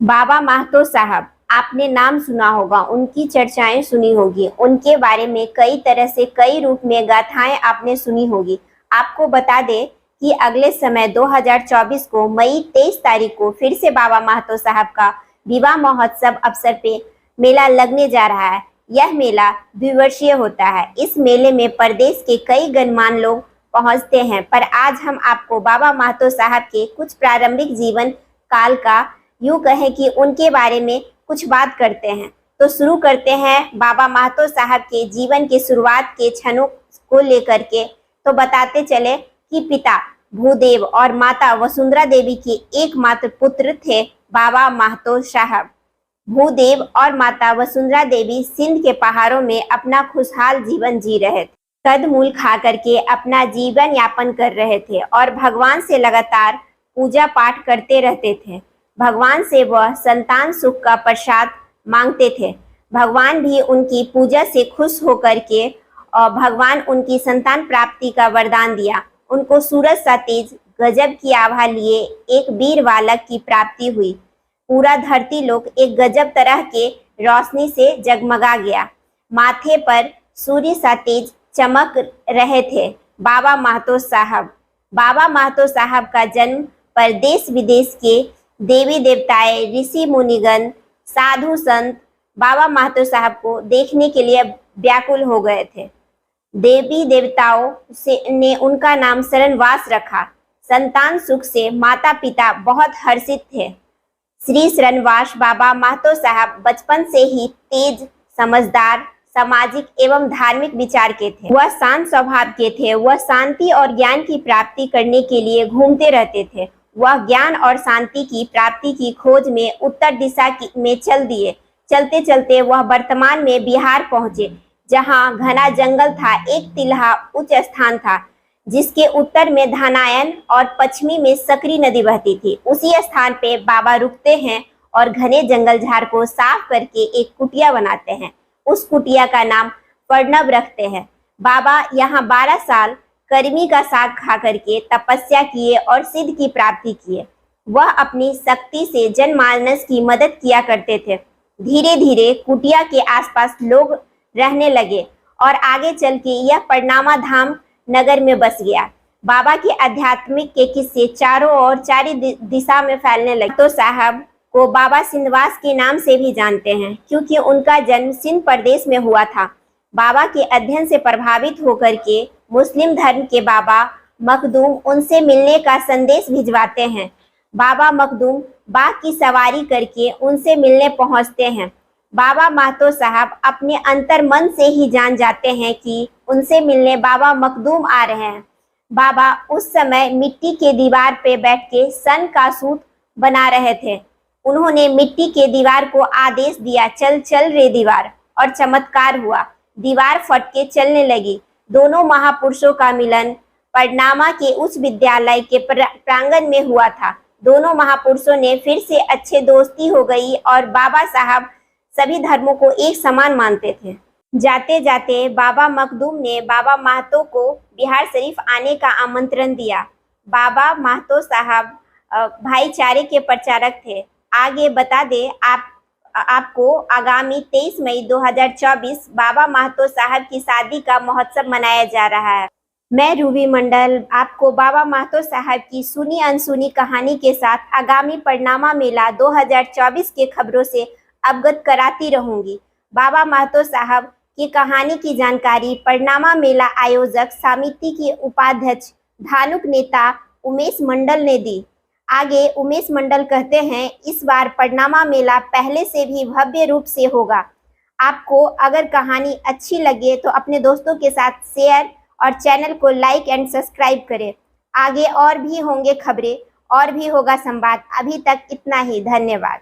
बाबा माहतो साहब, आपने नाम सुना होगा, उनकी चर्चाएं सुनी होगी, उनके बारे में कई तरह से कई रूप में गाथाएं आपने सुनी होगी। आपको बता दें कि अगले समय 2024 को मई 23 तारीख को फिर से बाबा माहतो साहब का विवाह महोत्सव अवसर पे मेला लगने जा रहा है। यह मेला द्विवर्षीय होता है। इस मेले में प्रदेश के कई गणमान्य लोग पहुंचते हैं, पर आज हम आपको बाबा माहतो साहब के कुछ प्रारंभिक जीवन काल का, यूं कहें कि उनके बारे में कुछ बात करते हैं। तो शुरू करते हैं बाबा माहतो साहब के जीवन के शुरुआत के क्षणों को लेकर के। तो बताते चले कि पिता भूदेव और माता वसुंधरा देवी के एकमात्र पुत्र थे बाबा माहतो साहब। भूदेव और माता वसुंधरा देवी सिंध के पहाड़ों में अपना खुशहाल जीवन जी रहे थे। कंदमूल खा करके अपना जीवन यापन कर रहे थे और भगवान से लगातार पूजा पाठ करते रहते थे। भगवान से वह संतान सुख का प्रसाद मांगते थे। भगवान भी उनकी पूजा से खुश होकर के और भगवान उनकी संतान प्राप्ति का वरदान दिया। उनको सूरज सा तेज गजब की आभा लिए एक वीर बालक की प्राप्ति हुई। पूरा धरती लोक एक गजब तरह के रोशनी से जगमगा गया। माथे पर सूर्य सा तेज चमक रहे थे बाबा माहतो साहब। बाबा माहतो साहब का जन्म पर देश विदेश के देवी देवताएं, ऋषि मुनिगण, साधु संत बाबा माहतो साहब को देखने के लिए व्याकुल हो गए थे। देवी देवताओं ने उनका नाम शरणवास रखा। संतान सुख से माता पिता बहुत हर्षित थे। श्री शरणवास बाबा माहतो साहब बचपन से ही तेज, समझदार, सामाजिक एवं धार्मिक विचार के थे। वह शांत स्वभाव के थे। वह शांति और ज्ञान की प्राप्ति करने के लिए घूमते रहते थे। वह ज्ञान और शांति की प्राप्ति की खोज में उत्तर दिशा में चल दिए। चलते चलते वह वर्तमान में बिहार पहुंचे, जहां घना जंगल था। एक तिल्हा उच्च स्थान था जिसके उत्तर में धनायन और पश्चिमी में सकरी नदी बहती थी। उसी स्थान पे बाबा रुकते हैं और घने जंगल झाड़ को साफ करके एक कुटिया बनाते हैं। उस कुटिया का नाम प्रणव रखते हैं। बाबा यहाँ 12 साल कर्मी का साग खा करके तपस्या किए और सिद्ध की प्राप्ति किए। वह अपनी शक्ति से जनमानस की मदद किया करते थे। धीरे धीरे कुटिया के आसपास लोग रहने लगे और आगे चल के यह परिणामा धाम नगर में बस गया। बाबा के आध्यात्मिक के किस्से चारों ओर चारी दिशा में फैलने लगे। तो साहब को बाबा सिंधवास के नाम से भी जानते हैं, क्योंकि उनका जन्म सिंध प्रदेश में हुआ था। बाबा के अध्ययन से प्रभावित होकर के मुस्लिम धर्म के बाबा मखदूम उनसे मिलने का संदेश भिजवाते हैं। बाबा मखदूम बाघ की सवारी करके उनसे मिलने पहुंचते हैं। बाबा माहतो साहब अपने अंतर मन से ही जान जाते हैं कि उनसे मिलने बाबा मखदूम आ रहे हैं। बाबा उस समय मिट्टी के दीवार पे बैठ के सन का सूत बना रहे थे। उन्होंने मिट्टी के दीवार को आदेश दिया, चल चल रे दीवार, और चमत्कार हुआ। दीवार फट के चलने लगी। दोनों महापुरुषों का मिलन परिणामा के उस विद्यालय के प्रांगण में हुआ था। दोनों महापुरुषों ने फिर से अच्छे दोस्ती हो गई और बाबा साहब सभी धर्मों को एक समान मानते थे। जाते जाते बाबा मखदूम ने बाबा माहतो को बिहार शरीफ आने का आमंत्रण दिया। बाबा माहतो साहब भाईचारे के प्रचारक थे। आगे बता दें आपको आगामी 23 मई 2024 बाबा माहतो साहब की शादी का महोत्सव मनाया जा रहा है। मैं रूबी मंडल आपको बाबा माहतो साहब की सुनी अनसुनी कहानी के साथ आगामी परिणामा मेला 2024 के खबरों से अवगत कराती रहूंगी। बाबा माहतो साहब की कहानी की जानकारी परिणामा मेला आयोजक समिति के उपाध्यक्ष धानुक नेता उमेश मंडल ने दी। आगे उमेश मंडल कहते हैं, इस बार परिणामा मेला पहले से भी भव्य रूप से होगा। आपको अगर कहानी अच्छी लगे तो अपने दोस्तों के साथ शेयर और चैनल को लाइक एंड सब्सक्राइब करें। आगे और भी होंगे खबरें और भी होगा संवाद। अभी तक इतना ही। धन्यवाद।